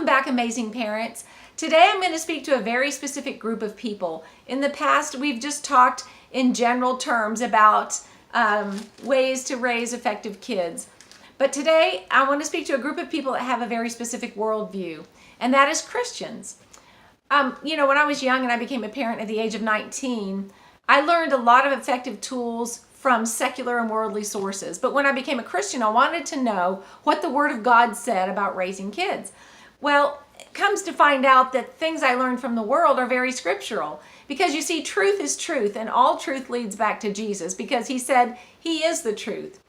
Welcome back, amazing parents. Today I'm going to speak to a very specific group of people. In the past, we've just talked in general terms about ways to raise effective kids. But today I want to speak to a group of people that have a very specific worldview, and that is Christians. When I was young and I became a parent at the age of 19, I learned a lot of effective tools from secular and worldly sources. But when I became a Christian, I wanted to know what the Word of God said about raising kids. Well, it comes to find out that things I learned from the world are very scriptural. Because you see, truth is truth, and all truth leads back to Jesus, because he said he is the truth.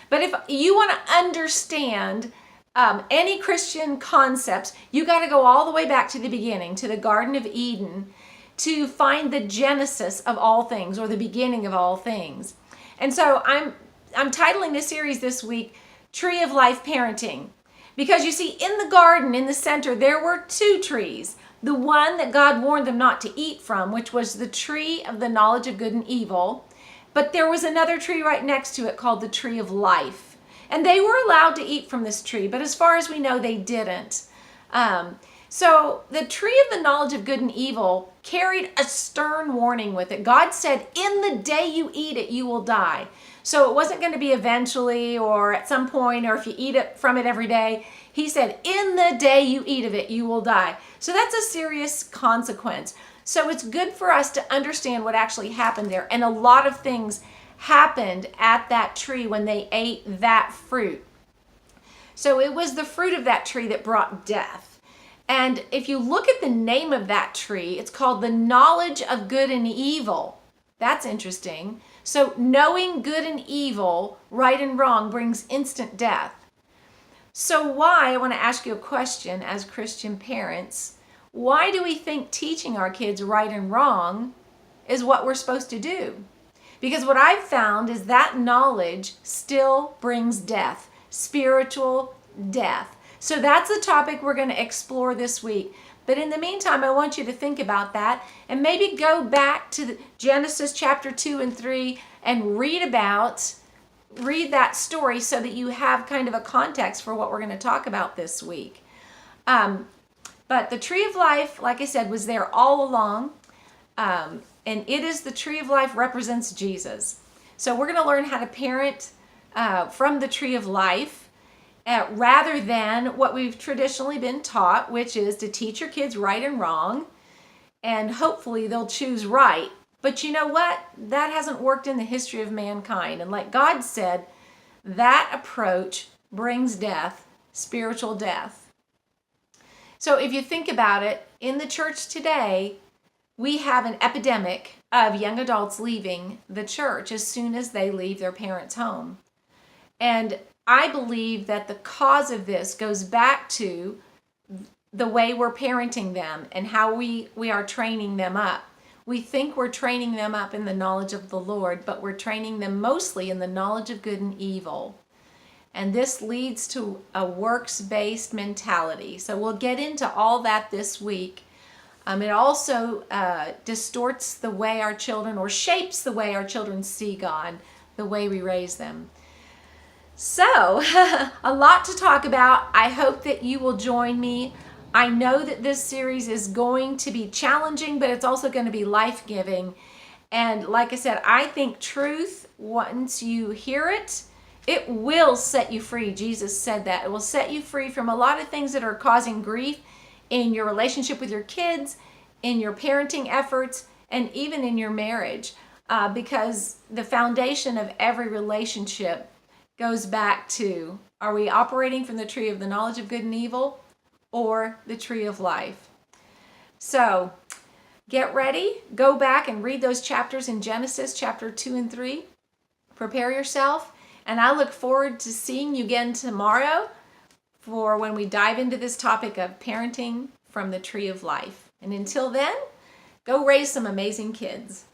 But if you want to understand any Christian concepts, you got to go all the way back to the beginning, to the Garden of Eden, to find the genesis of all things, or the beginning of all things. And so I'm titling this series this week, Tree of Life Parenting. Because you see, in the garden, in the center, there were two trees. The one that God warned them not to eat from, which was the tree of the knowledge of good and evil. But there was another tree right next to it called the tree of life. And they were allowed to eat from this tree, but as far as we know, they didn't. So the tree of the knowledge of good and evil carried a stern warning with it. God said, in the day you eat it, you will die. So it wasn't going to be eventually or at some point, or if you eat it from it every day. He said, in the day you eat of it, you will die. So that's a serious consequence. So it's good for us to understand what actually happened there. And a lot of things happened at that tree when they ate that fruit. So it was the fruit of that tree that brought death. And if you look at the name of that tree, it's called the knowledge of good and evil. That's interesting. So knowing good and evil, right and wrong, brings instant death. So why, I want to ask you a question as Christian parents, why do we think teaching our kids right and wrong is what we're supposed to do? Because what I've found is that knowledge still brings death, spiritual death. So that's the topic we're going to explore this week. But in the meantime, I want you to think about that and maybe go back to Genesis chapter 2 and 3 and read that story so that you have kind of a context for what we're going to talk about this week. But the tree of life, like I said, was there all along. And it is the tree of life represents Jesus. So we're going to learn how to parent from the tree of life. Rather than what we've traditionally been taught, which is to teach your kids right and wrong, and hopefully they'll choose right. But you know what? That hasn't worked in the history of mankind. And like God said, that approach brings death, spiritual death. So if you think about it, in the church today, we have an epidemic of young adults leaving the church as soon as they leave their parents' home. And I believe that the cause of this goes back to the way we're parenting them and how we are training them up. We think we're training them up in the knowledge of the Lord, but we're training them mostly in the knowledge of good and evil. And this leads to a works-based mentality. So we'll get into all that this week. It also distorts the way our children, or shapes the way our children see God, the way we raise them. So, a lot to talk about. I hope that you will join me. I know that this series is going to be challenging, but it's also going to be life-giving. And like I said, I think truth, once you hear it, it will set you free. Jesus said that. It will set you free from a lot of things that are causing grief in your relationship with your kids, in your parenting efforts, and even in your marriage. Because the foundation of every relationship goes back to, are we operating from the tree of the knowledge of good and evil or the tree of life? So get ready, go back and read those chapters in Genesis chapter 2 and 3. Prepare yourself, and I look forward to seeing you again tomorrow for when we dive into this topic of parenting from the tree of life. And until then, go raise some amazing kids.